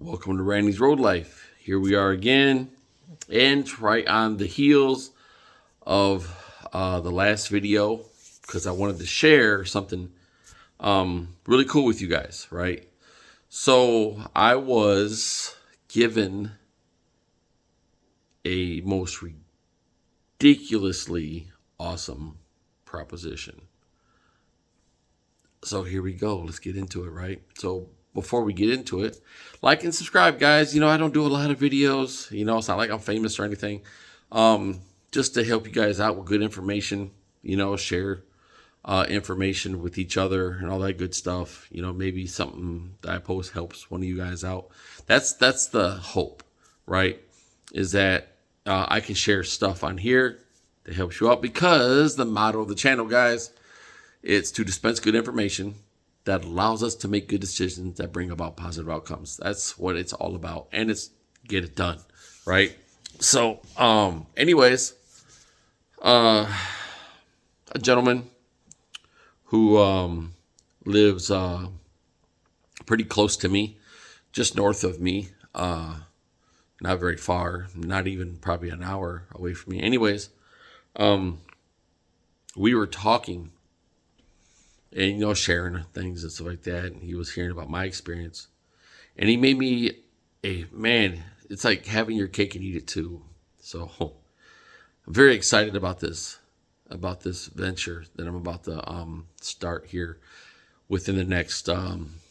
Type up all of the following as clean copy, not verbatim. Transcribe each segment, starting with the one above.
Welcome to Randy's Road Life. Here we are again, and right on the heels of the last video, because I wanted to share something really cool with you guys, right? So I was given a most ridiculously awesome proposition. So here we go. Let's get into it, right? So before we get into it, like and subscribe, guys. I don't do a lot of videos. It's not like I'm famous or anything. Just to help you guys out with good information, share information with each other and all that good stuff. Maybe something that I post helps one of you guys out. That's the hope, right? Is that I can share stuff on here that helps you out, because the motto of the channel, guys, it's to dispense good information that allows us to make good decisions that bring about positive outcomes. That's what it's all about. And it's get it done, right? So, anyways, a gentleman who lives pretty close to me, just north of me, not very far, not even probably an hour away from me. Anyways, we were talking and sharing things and stuff like that, and he was hearing about my experience, and he made me it's like having your cake and eat it too. So I'm very excited about this venture that I'm about to start here within the next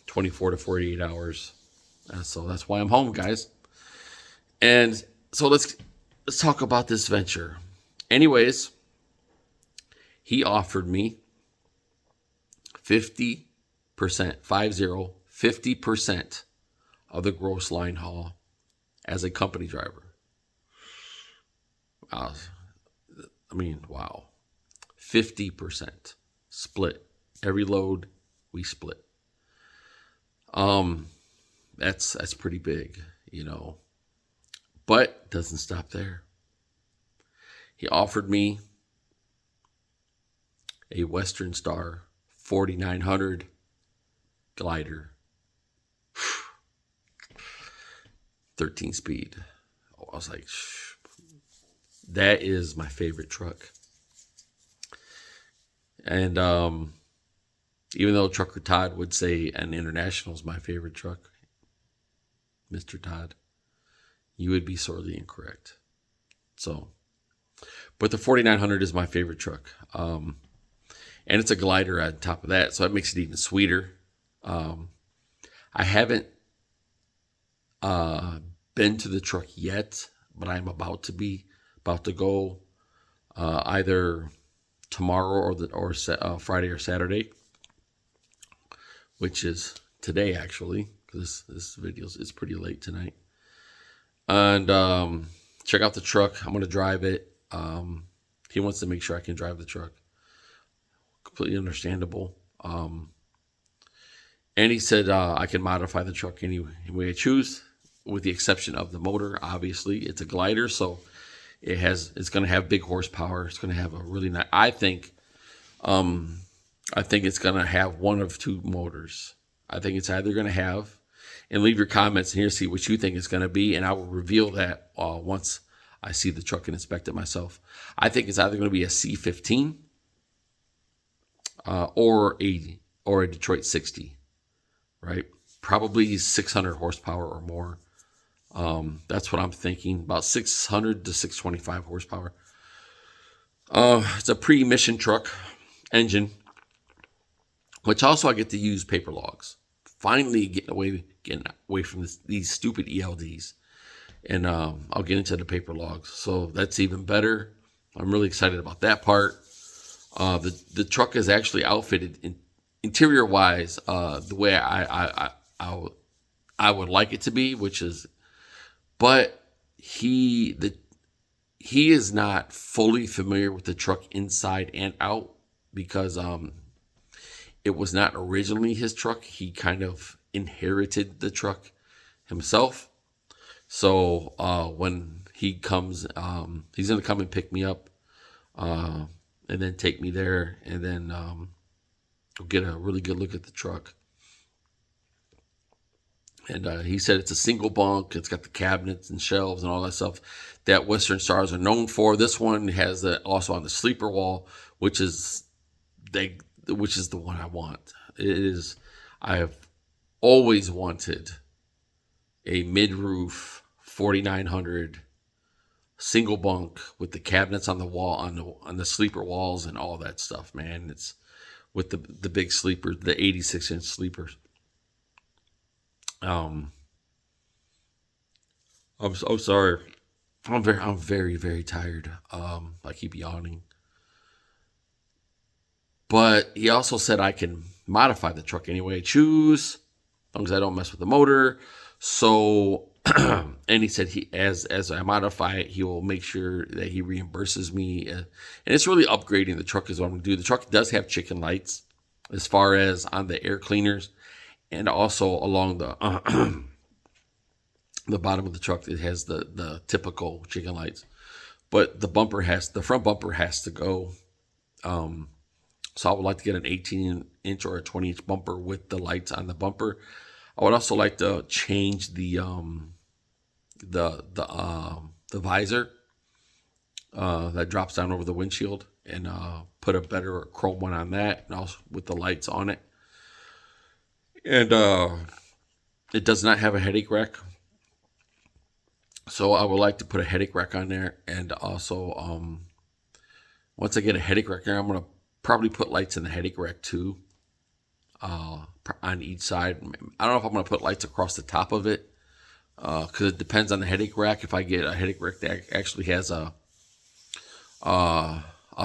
24 to 48 hours. So that's why I'm home, guys. And so let's talk about this venture. Anyways, he offered me 50%, 50% of the gross line haul as a company driver. Wow. 50% split. Every load we split. That's pretty big, but it doesn't stop there. He offered me a Western Star 4900 glider, 13 speed. I was like, that is my favorite truck. And even though Trucker Todd would say an International is my favorite truck, Mr. Todd, you would be sorely incorrect. So, but the 4900 is my favorite truck. And it's a glider on top of that, so that makes it even sweeter. I haven't been to the truck yet, but I'm about to go either tomorrow or Friday or Saturday, which is today actually, because this video is pretty late tonight. And check out the truck. I'm going to drive it. He wants to make sure I can drive the truck. Completely understandable. And he said I can modify the truck any way I choose, with the exception of the motor. Obviously, it's a glider, so it's going to have big horsepower. It's going to have a really nice. I think it's going to have one of two motors. I think it's either going to have, and leave your comments in here, see what you think it's going to be, and I will reveal that once I see the truck and inspect it myself. I think it's either going to be a C15 or a Detroit 60, right? Probably 600 horsepower or more. That's what I'm thinking, about 600 to 625 horsepower. It's a pre-emission truck engine, which also I get to use paper logs. Finally getting away from these stupid ELDs, and I'll get into the paper logs. So that's even better. I'm really excited about that part. The truck is actually outfitted interior wise the way I would like it to be, but he is not fully familiar with the truck inside and out, because it was not originally his truck. He kind of inherited the truck himself. So when he comes, he's going to come and pick me up, and then take me there, and then get a really good look at the truck. And he said it's a single bunk. It's got the cabinets and shelves and all that stuff that Western Stars are known for. This one has that also on the sleeper wall, which is which is the one I want. It is. I have always wanted a mid-roof 4900 single bunk with the cabinets on the wall on the sleeper walls and all that stuff, man. It's with the big sleepers, the 86-inch sleepers. I'm so sorry. I'm very very tired. I keep yawning. But he also said I can modify the truck any way I choose, as long as I don't mess with the motor. So, and he said as I modify it, he will make sure that he reimburses me. And it's really upgrading the truck is what I'm going to do. The truck does have chicken lights as far as on the air cleaners, and also along the the bottom of the truck. It has the typical chicken lights, but the front bumper has to go. So I would like to get an 18-inch or a 20-inch bumper with the lights on the bumper. I would also like to change the visor that drops down over the windshield, and put a better chrome one on that, and also with the lights on it. And it does not have a headache rack, so I would like to put a headache rack on there. And also, once I get a headache rack there, I'm gonna probably put lights in the headache rack too, on each side. I don't know if I'm going to put lights across the top of it, because it depends on the headache rack. If I get a headache rack that actually has a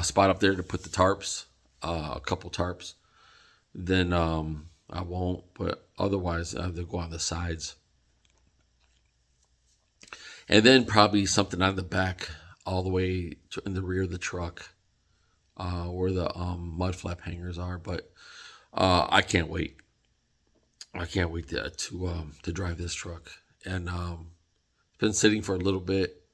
spot up there to put the tarps, a couple tarps, then I won't. But otherwise, they'll go on the sides. And then probably something on the back, all the way in the rear of the truck, where the mud flap hangers are. But I can't wait. I can't wait to drive this truck. And it's been sitting for a little bit,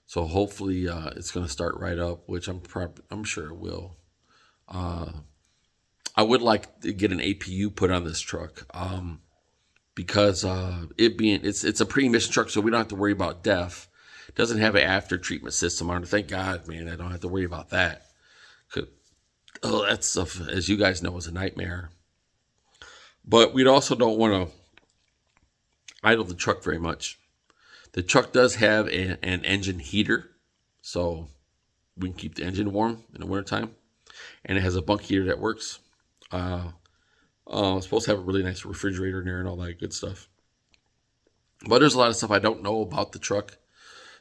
so hopefully it's going to start right up, which I'm sure it will. I would like to get an APU put on this truck, because it's a pre-emission truck, so we don't have to worry about DEF. It doesn't have an after treatment system on it. Thank God, man. I don't have to worry about that. That stuff, as you guys know, is a nightmare. But we also don't want to idle the truck very much. The truck does have an engine heater, so we can keep the engine warm in the wintertime. And it has a bunk heater that works. It's supposed to have a really nice refrigerator in there and all that good stuff. But there's a lot of stuff I don't know about the truck,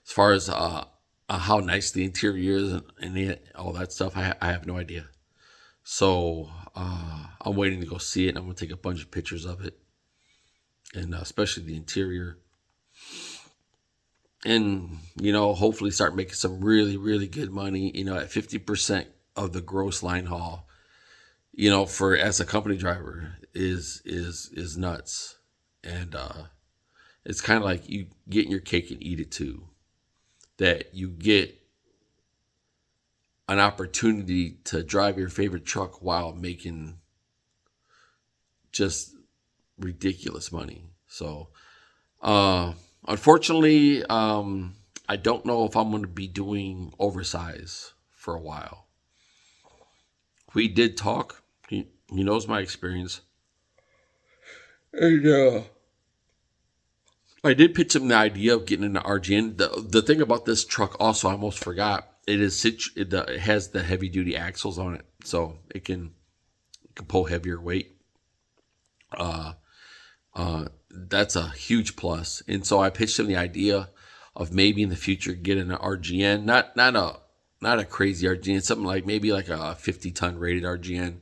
as far as how nice the interior is and all that stuff. I have no idea. So I'm waiting to go see it, and I'm going to take a bunch of pictures of it, and especially the interior. And, hopefully start making some really, really good money, at 50% of the gross line haul, for as a company driver is nuts. And it's kind of like you getting your cake and eat it too. That you get an opportunity to drive your favorite truck while making just ridiculous money. So, unfortunately, I don't know if I'm going to be doing oversize for a while. We did talk. He knows my experience. And I did pitch him the idea of getting an RGN. The thing about this truck also, I almost forgot. It has the heavy duty axles on it, so it can pull heavier weight. That's a huge plus. And so I pitched him the idea of maybe in the future getting an RGN, not a crazy RGN, something like maybe like a 50-ton rated RGN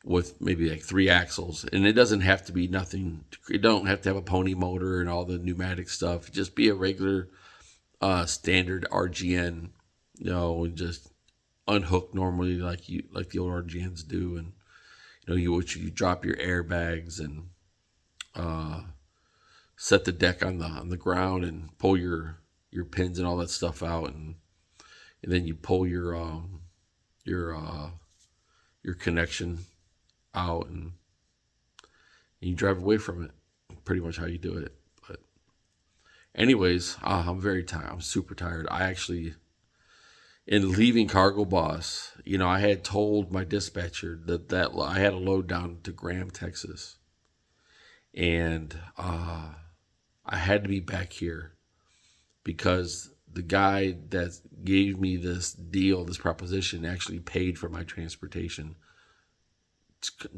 with maybe like 3 axles. And it doesn't have to be nothing. You don't have to have a pony motor and all the pneumatic stuff. Just be a regular standard RGN, and just unhook normally like the old RGNs do. And you drop your airbags and set the deck on the ground and pull your pins and all that stuff out, and then you pull your connection out, and you drive away from it. pretty much how you do it. But anyways, I'm very tired. I'm super tired. I actually, in leaving Cargo Boss, I had told my dispatcher that I had a load down to Graham, Texas, and I had to be back here because the guy that gave me this deal, this proposition, actually paid for my transportation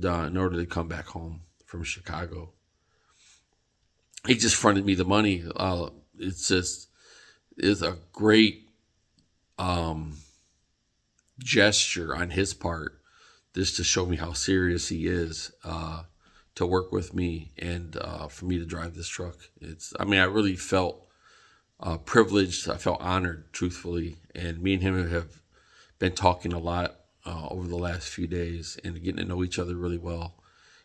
in order to come back home from Chicago. He just fronted me the money. It's a great gesture on his part, just to show me how serious he is to work with me and for me to drive this truck. I really felt privileged. I felt honored, truthfully. And me and him have been talking a lot over the last few days and getting to know each other really well.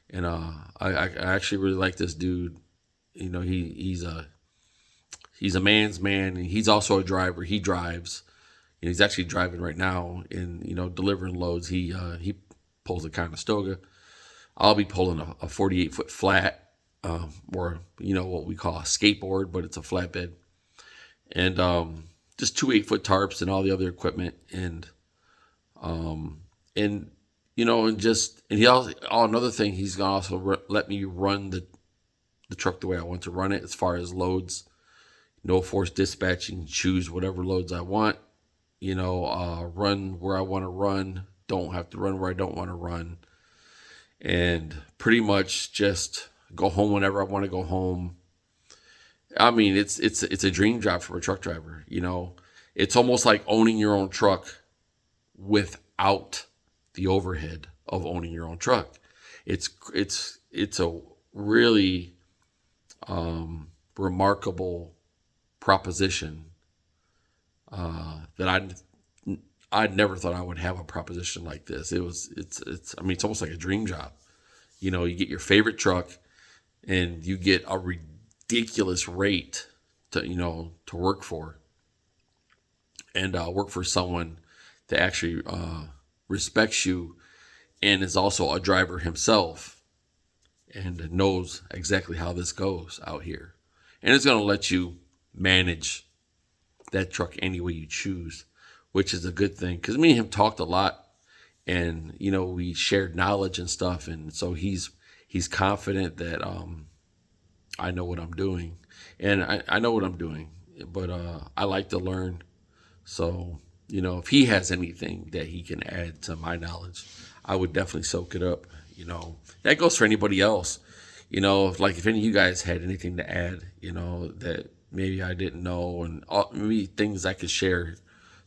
And I actually really like this dude. He's a man's man. And he's also a driver. He drives. He's actually driving right now and, delivering loads. He pulls a Conestoga. I'll be pulling a 48-foot flat, or, what we call a skateboard, but it's a flatbed. And just 2 8-foot tarps and all the other equipment. And he also, another thing, he's going to also let me run the truck the way I want to run it as far as loads. No forced dispatching, choose whatever loads I want. Run where I want to run. Don't have to run where I don't want to run. And pretty much just go home whenever I want to go home. I mean, it's a dream job for a truck driver. It's almost like owning your own truck without the overhead of owning your own truck. It's a really remarkable proposition that I'd never thought I would have a proposition like this. It's almost like a dream job. You get your favorite truck and you get a ridiculous rate to work for, and work for someone that actually respects you and is also a driver himself and knows exactly how this goes out here. And it's going to let you manage that truck any way you choose, which is a good thing, because me and him talked a lot, and we shared knowledge and stuff, and so he's confident that I know what I'm doing, and I know what I'm doing, but I like to learn. So if he has anything that he can add to my knowledge, I would definitely soak it up. That goes for anybody else. If any of you guys had anything to add, that maybe I didn't know, and maybe things I could share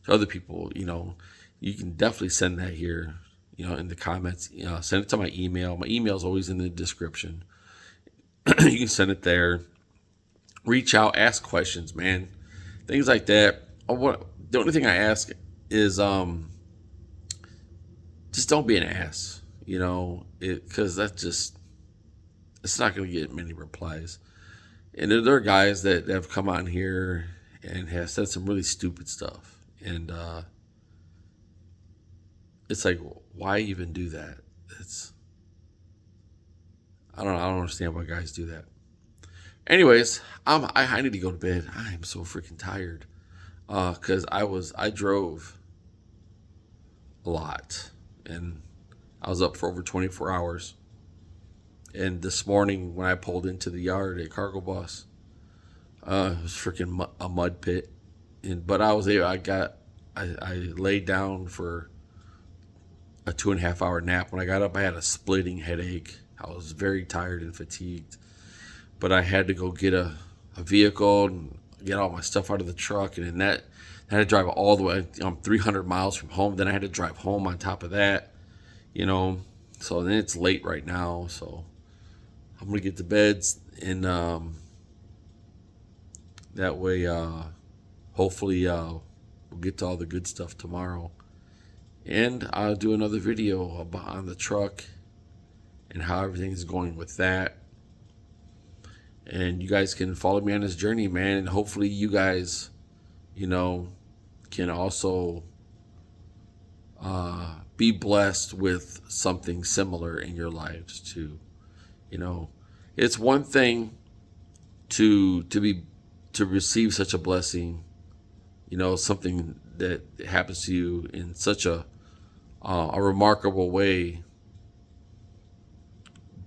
to other people, you can definitely send that here, in the comments. Send it to my email. My email is always in the description. You can send it there. Reach out, ask questions, man. Things like that. The only thing I ask is just don't be an ass, because it's not going to get many replies. And there are guys that have come on here and have said some really stupid stuff. And it's like, why even do that? I don't understand why guys do that. Anyways, I need to go to bed. I am so freaking tired. Because I drove a lot. And I was up for over 24 hours. And this morning when I pulled into the yard at Cargo Boss, it was freaking a mud pit. But I was able. I laid down for a 2.5 hour nap. When I got up, I had a splitting headache. I was very tired and fatigued. But I had to go get a vehicle and get all my stuff out of the truck, and then that I had to drive all the way. I'm 300 miles from home. Then I had to drive home on top of that. So then it's late right now. So I'm gonna get to bed, and that way, hopefully, we'll get to all the good stuff tomorrow, and I'll do another video on the truck and how everything's going with that. And you guys can follow me on this journey, man. And hopefully, you guys, can also be blessed with something similar in your lives too. It's one thing to receive such a blessing, something that happens to you in such a remarkable way,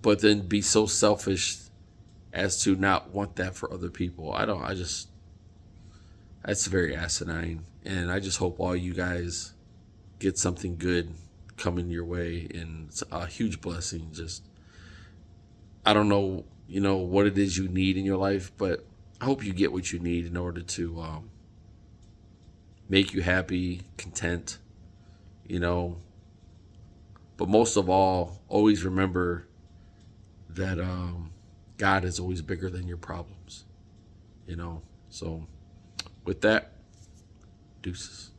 but then be so selfish as to not want that for other people. That's very asinine. And I just hope all you guys get something good coming your way, and it's a huge blessing. Just, I don't know, what it is you need in your life, but I hope you get what you need in order to make you happy, content, you know. But most of all, always remember that God is always bigger than your problems, So, with that, deuces.